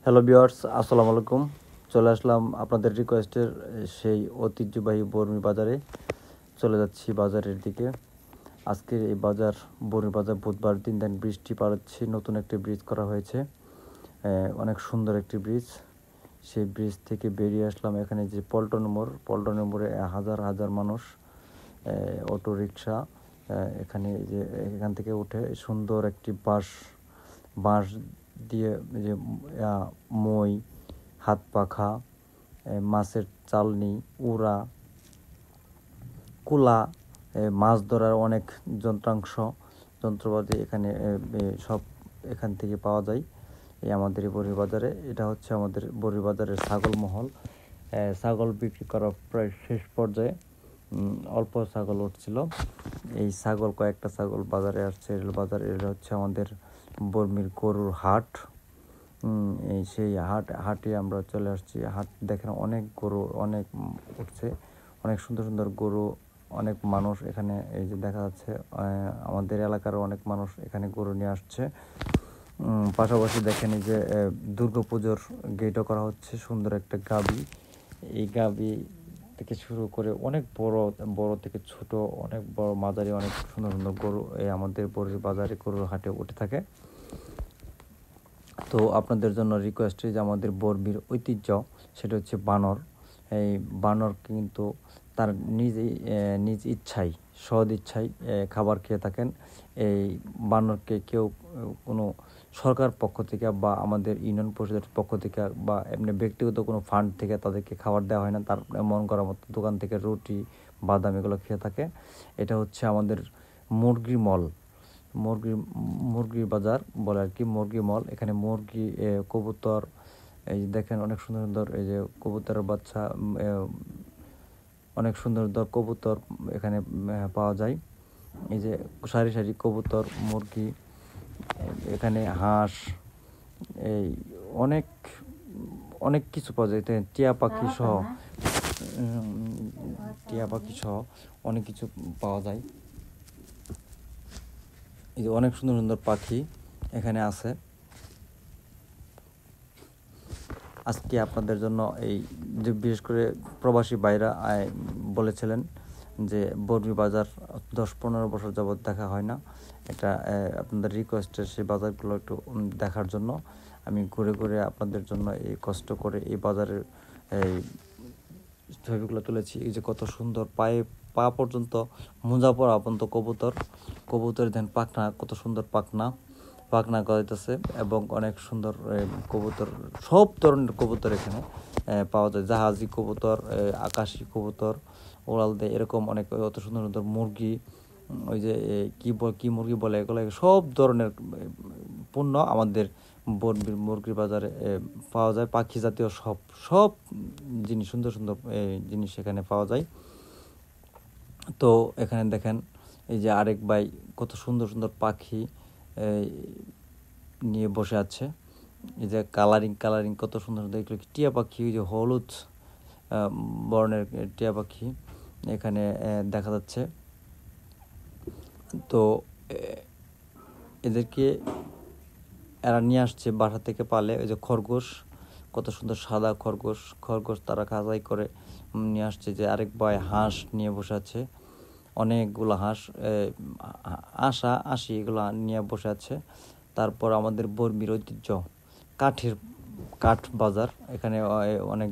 Hello viewers, আসসালামু আলাইকুম। চলে আসলাম আপনাদের রিকোয়েস্টের সেই ঐতিহ্যবাহী বর্মি বাজারে। চলে যাচ্ছি বাজারের দিকে। আজকের এই বাজার বর্মি বাজার বুধবার দিন বৃষ্টি পাড়াচ্ছে। নতুন একটি ব্রিজ করা হয়েছে, অনেক সুন্দর একটি ব্রিজ। সেই ব্রিজ থেকে বেরিয়ে আসলাম। এখানে যে পল্টন মোড়ে হাজার হাজার মানুষ, অটো রিক্সা, এখান থেকে উঠে সুন্দর একটি বাঁশ দিয়ে যে মই, হাত পাখা, মাছের চালনি, উড়া, কুলা, মাছ ধরার অনেক যন্ত্রপাতি এখানে সব এখান থেকে পাওয়া যায় এই আমাদের এই বড়ি বাজারে। এটা হচ্ছে আমাদের বড়ি বাজারের ছাগল মহল। ছাগল বিক্রি করা প্রায় শেষ পর্যায়ে, অল্প ছাগল উঠছিল। এই কয়েকটা ছাগল বাজারে আসছে। এটা হচ্ছে আমাদের বর্মির গরুর হাট। সেই হাটে আমরা চলে আসছি। হাট দেখেন, অনেক গরু অনেক উঠছে, অনেক সুন্দর সুন্দর গরু, অনেক মানুষ এখানে এই যে দেখা যাচ্ছে। আমাদের এলাকার অনেক মানুষ এখানে গরু নিয়ে আসছে। পাশাপাশি দেখেন এই যে দুর্গাপুজোর গেটও করা হচ্ছে। সুন্দর একটা গাবি, এই গাবি থেকে শুরু করে অনেক বড় থেকে ছোট, অনেক বড় মাঝারি, অনেক সুন্দর সুন্দর গরু এই আমাদের বড়ির বাজারে গরুর হাটে উঠে থাকে। তো আপনাদের জন্য রিকোয়েস্ট, যে আমাদের বর্মির ঐতিহ্য সেটা হচ্ছে বানর। এই বানর কিন্তু তার নিজ ইচ্ছায়, সদ ইচ্ছায় খাবার খেয়ে থাকেন। এই বানরকে কেউ কোনো সরকার পক্ষ থেকে বা আমাদের ইউনিয়ন পরিষদের পক্ষ থেকে বা এমনি ব্যক্তিগত কোনো ফান্ড থেকে তাদেরকে খাবার দেওয়া হয় না। তার মন করার মতো দোকান থেকে রুটি, বাদাম এগুলো খেয়ে থাকে। এটা হচ্ছে আমাদের মুরগির মল, মুরগির বাজার বলে আর কি, মুরগি মল। এখানে মুরগি, কবুতর, এই দেখেন অনেক সুন্দর সুন্দর এই যে কবুতরের বাচ্চা, অনেক সুন্দর সুন্দর কবুতর এখানে পাওয়া যায়। এই যে সারি সারি কবুতর, মুরগি, এখানে হাঁস, এই অনেক অনেক কিছু পাওয়া যায়। টিয়া পাখি সহ অনেক কিছু পাওয়া যায়। এই যে অনেক সুন্দর সুন্দর পাখি এখানে আছে। আজকে আপনাদের জন্য এই যে বিশেষ করে প্রবাসী ভাইরা বলেছিলেন যে বর্মি বাজার 10-15 বছর যাবৎ দেখা হয় না। এটা আপনাদের রিকোয়েস্টের সেই বাজারগুলো একটু দেখার জন্য আমি ঘুরে ঘুরে আপনাদের জন্য এই কষ্ট করে এই বাজারের এই ছবিগুলো তুলেছি। এই যে কত সুন্দর, পা পর্যন্ত মোজা পরা পর্যন্ত কবুতরের দেন পাখনা, কত সুন্দর পাখনা গজাইতেছে এবং অনেক সুন্দর কবুতর, সব ধরনের কবুতর এখানে পাওয়া যায়। জাহাজি কবুতর, আকাশি কবুতর, ওড়াল দেয়, এরকম অনেক অত সুন্দর সুন্দর মুরগি। ওই যে কি মুরগি বলে, এগুলো সব ধরনের পণ্য আমাদের মুরগির বাজারে পাওয়া যায়। পাখি জাতীয় সব জিনিস, সুন্দর সুন্দর জিনিস এখানে পাওয়া যায়। তো এখানে দেখেন এই যে আরেক ভাই কত সুন্দর সুন্দর পাখি নিয়ে বসে আছে। এই যে কালারিং কত সুন্দর সুন্দর, এগুলো টিয়া পাখি, ওই যে হলুদ বর্ণের টিয়া পাখি এখানে দেখা যাচ্ছে। তো এদেরকে এরা নিয়ে আসছে বাসা থেকে পালে। ওই যে খরগোশ, কত সুন্দর সাদা খরগোশ তারা খাঁচাই করে নিয়ে আসছে। যে আরেক ভাই হাঁস নিয়ে বসে আছে, অনেকগুলো আশি এগুলো নিয়ে বসে আছে। তারপর আমাদের বর্মির ঐতিহ্য কাঠ বাজার। এখানে অনেক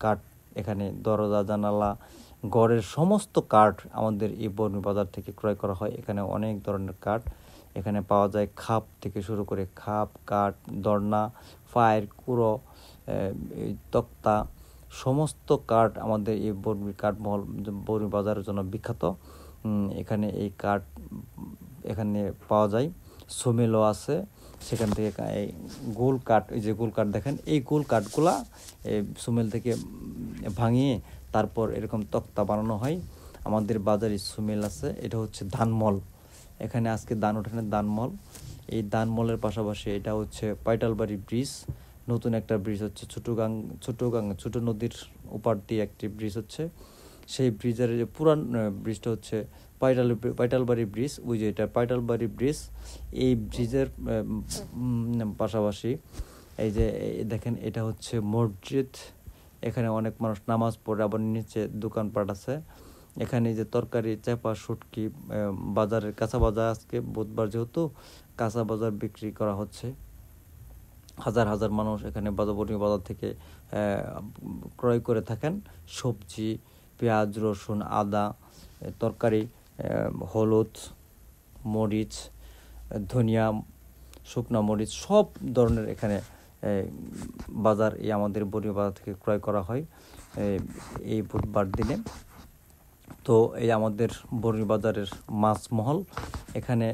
কাঠ, এখানে দরজা জানালা ঘরের সমস্ত কাঠ আমাদের এই বর্মি বাজার থেকে ক্রয় করা হয়। এখানে অনেক ধরনের কাঠ এখানে পাওয়া যায়। খাপ থেকে শুরু করে কাঠ, দরনা, ফায়ার, কুড়ো, তক্তা, সমস্ত কাঠ আমাদের এই বর্মি বাজারের জন্য বিখ্যাত। এখানে এই কাঠ এখানে পাওয়া যায়। সোমেলও আছে সেখান থেকে। এই গোল কাঠ, এই যে গোল কাঠ দেখেন, এই গোল কাঠগুলা সোমেল থেকে ভাঙিয়ে তারপর এরকম তক্তা বানানো হয়। আমাদের বাজারে সোমেল আছে। এটা হচ্ছে ধানমল। এখানে আজকে ধান ওঠানোর ধানমল। এই ধানমলের পাশাপাশি এটা হচ্ছে পাইটালবাড়ি ব্রিজ, নতুন একটা ব্রিজ হচ্ছে। ছোট নদীর উপার দিয়ে একটি ব্রিজ হচ্ছে। সেই ব্রিজের যে পুরান ব্রিজটা হচ্ছে পাইটালবাড়ি ব্রিজ। ওই যে এটা পাইটালবাড়ি ব্রিজ। এই ব্রিজের পাশাপাশি এই যে দেখেন এটা হচ্ছে মসজিদ, এখানে অনেক মানুষ নামাজ পড়ে, আবার নিচে দোকানপাট আছে। এখানে যে তরকারি, চাপা, শুটকি, বাজারের কাঁচা বাজার, আজকে বুধবার যেহেতু কাঁচা বাজার বিক্রি করা হচ্ছে। হাজার হাজার মানুষ এখানে বর্মি বাজার থেকে ক্রয় করে থাকেন সবজি, পেঁয়াজ, রসুন, আদা, তরকারি, হলুদ, মরিচ, ধনিয়া, শুকনা মরিচ, সব ধরনের এখানে বাজার আমাদের বর্মি বাজার থেকে ক্রয় করা হয় এই বুধবার দিনে। তো এই আমাদের বর্মি বাজারের মাছ মহল, এখানে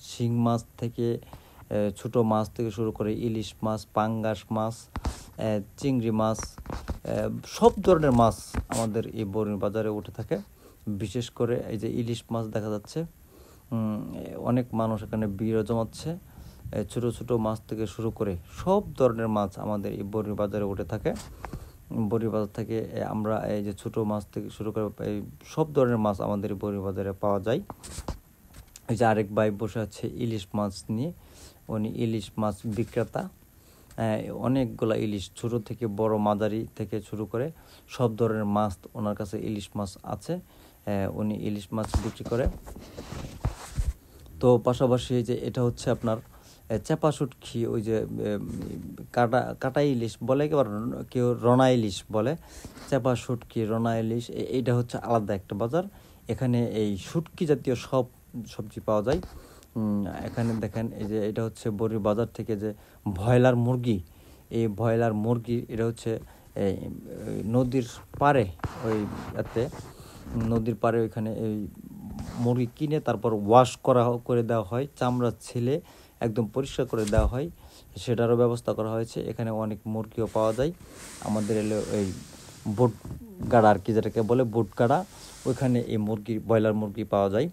শিং মাছ থেকে ছোট মাছ থেকে শুরু করে ইলিশ মাছ, পাঙ্গাস মাছ, চিংড়ি মাছ, সব ধরনের মাছ আমাদের এই বর্মি বাজারে উঠে থাকে। বিশেষ করে এই যে ইলিশ মাছ দেখা যাচ্ছে, অনেক মানুষ এখানে ভিড় জমাচ্ছে। ছোট ছোট মাছ থেকে শুরু করে সব ধরনের মাছ আমাদের এই বর্মি বাজারে উঠে থাকে। বর্মি বাজার থেকে আমরা এই যে ছোট মাছ থেকে শুরু করে এই সব ধরনের মাছ আমাদের এই বর্মি বাজারে পাওয়া যায়। এই যে আরেক ভাই বসে আছে ইলিশ মাছ নিয়ে, উনি ইলিশ মাছ বিক্রেতা। অনেকগুলা ইলিশ, ছোট থেকে বড়, মাঝারি থেকে শুরু করে সব ধরনের মাছ ওনার কাছে ইলিশ মাছ আছে। উনি ইলিশ মাছ বিক্রি করে। পাশাপাশি যে এটা হচ্ছে আপনার চাপা শুটকি, ওই যে কাটা ইলিশ বলে, কেউ রনা ইলিশ বলে, চাপা শুটকি, রনা ইলিশ, এইটা হচ্ছে আলাদা একটা বাজার। এখানে এই শুটকি জাতীয় সব সবজি পাওয়া যায়। এখানে দেখেন এই যে এটা হচ্ছে বর্মি বাজার থেকে যে ব্রয়লার মুরগি, এই ব্রয়লার মুরগি এটা হচ্ছে নদীর পাড়ে, ওই নদীর পাড়ে ওইখানে এই মুরগি কিনে তারপর ওয়াশ করে দেওয়া হয়, চামড়া ছিলে একদম পরিষ্কার করে দেওয়া হয়, সেটারও ব্যবস্থা করা হয়েছে। এখানে অনেক মুরগিও পাওয়া যায়। আমাদের এলো এই বুট গাড়া আর কি, যেটাকে বলে বুট গাড়া, ওইখানে এই ব্রয়লার মুরগি পাওয়া যায়।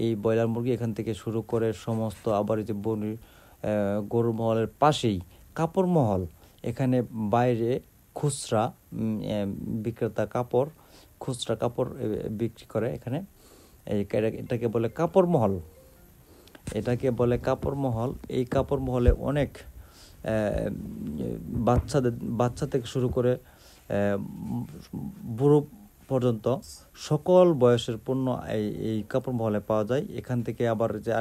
এই ব্রয়লার মুরগি এখান থেকে শুরু করে সমস্ত, আবার এই যে গরু মহলের পাশেই কাপড় মহল, এখানে বাইরে খুচরা বিক্রেতা খুচরা কাপড় বিক্রি করে এখানে। এটাকে বলে কাপড় মহল, এই কাপড় মহলে অনেক বাচ্চা থেকে শুরু করে বুড়ো পর্যন্ত সকল বয়সের পণ্য এই কাপড় মহলে পাওয়া যায়। এখান থেকে আবার যে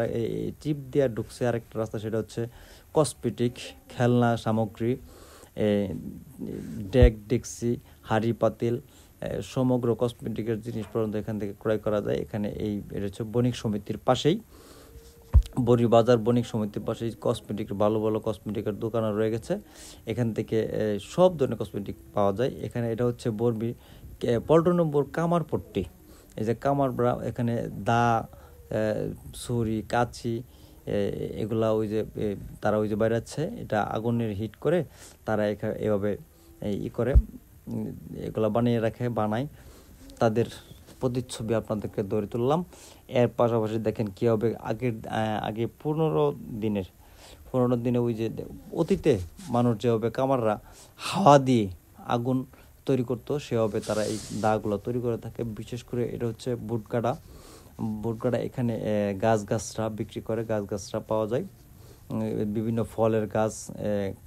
চিপ দিয়ে ঢুকছে আরেকটা রাস্তা, সেটা হচ্ছে কসমেটিক, খেলনা সামগ্রী, ডেকচি, হাঁড়ি পাতিল, সমগ্র কসমেটিকের জিনিস পর্যন্ত এখান থেকে ক্রয় করা যায়। এখানে এটা হচ্ছে বণিক সমিতির পাশেই, বর্মি বাজার বণিক সমিতির পাশেই কসমেটিকের ভালো ভালো কসমেটিকের দোকানও রয়ে গেছে। এখান থেকে সব ধরনের কসমেটিক পাওয়া যায়। এখানে এটা হচ্ছে বর্মি পল্টন নম্বর কামারপট্টি। এই যে কামাররা এখানে দা, ছুরি, কাঁচি, এগুলা ওই যে তারা ওই যে বাইরাচ্ছে, এটা আগুনের হিট করে তারা এভাবে করে এগুলা বানায়। তাদের প্রতিচ্ছবি আপনাদেরকে ধরে তুললাম। এর পাশাপাশি দেখেন কী হবে, আগে 15 দিনে ওই যে অতীতে মানুষ যেভাবে কামাররা হাওয়া দিয়ে আগুন তৈরি করতো, সেভাবে তারা এই দাগুলো তৈরি করে থাকে। বিশেষ করে এটা হচ্ছে বুটগাড়া, এখানে গাছরা বিক্রি করে, গাছরা পাওয়া যায়, বিভিন্ন ফলের গাছ,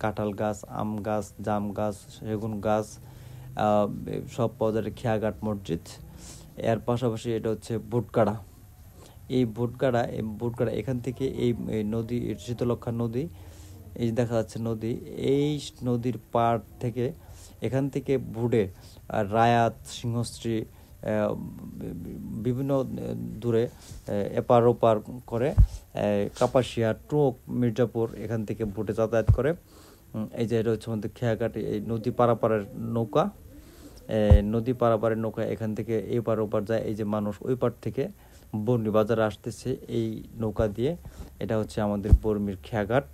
কাঁঠাল গাছ, আম গাছ, জাম গাছ, সেগুন গাছ, সব পাওয়া যায়। খেয়াঘাট মসজিদ। এর পাশাপাশি এটা হচ্ছে বুটগাড়া। এই বুটগাড়া এখান থেকে এই নদী, শীতলক্ষা নদী, এই দেখা যাচ্ছে নদী, এই নদীর পাড় থেকে এখান থেকে বুড়ে রায়াত, সিংহশ্রী, বিভিন্ন দূরে এপার ওপার করে কাপাসিয়া, টোক, মির্জাপুর, এখান থেকে বুটে যাতায়াত করে। এই যে এটা হচ্ছে আমাদের খেয়াঘাটে এই নদী পারাপারের নৌকা, এখান থেকে এপার ওপার যায়। এই যে মানুষ ওই পার থেকে বর্মি বাজারে আসতেছে এই নৌকা দিয়ে। এটা হচ্ছে আমাদের বর্মির খেয়াঘাট।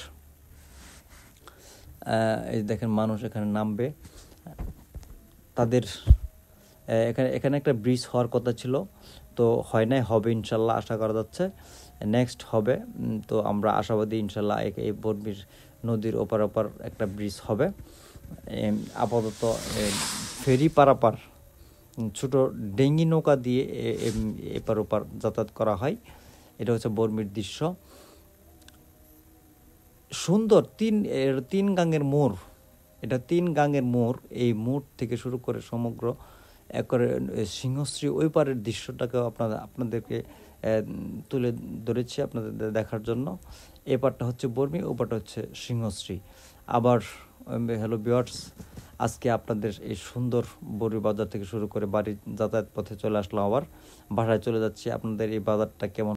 এই দেখেন মানুষ এখানে নামবে, তাদের এখানে একটা ব্রিজ হওয়ার কথা ছিল, তো হয় নাই, হবে ইনশাল্লাহ, আশা করা যাচ্ছে নেক্সট হবে। তো আমরা আশাবাদী ইনশাল্লাহ এই বর্মির নদীর ওপার একটা ব্রিজ হবে। আপাতত ফেরি পারাপার, ছোট ডেঙ্গি নৌকা দিয়ে এপার ওপার যাতায়াত করা হয়। এটা হচ্ছে বর্মির দৃশ্য। সুন্দর তিন গাঙের মোড়, এটা 3 গাঙের মোড়। এই মোড় থেকে শুরু করে সমগ্র একবারে সিংহশ্রী ওই পারের দৃশ্যটাকেও আপনাদেরকে তুলে ধরেছি আপনাদের দেখার জন্য। এ পারটা হচ্ছে বর্মি, ও পারটা হচ্ছে সিংহশ্রী। আবার হ্যালো ভিউয়ার্স, আজকে আপনাদের এই সুন্দর বড়ি বাজার থেকে শুরু করে বাড়ির যাতায়াত পথে চলে আসলাম, আবার বাসায় চলে যাচ্ছি। আপনাদের এই বাজারটা কেমন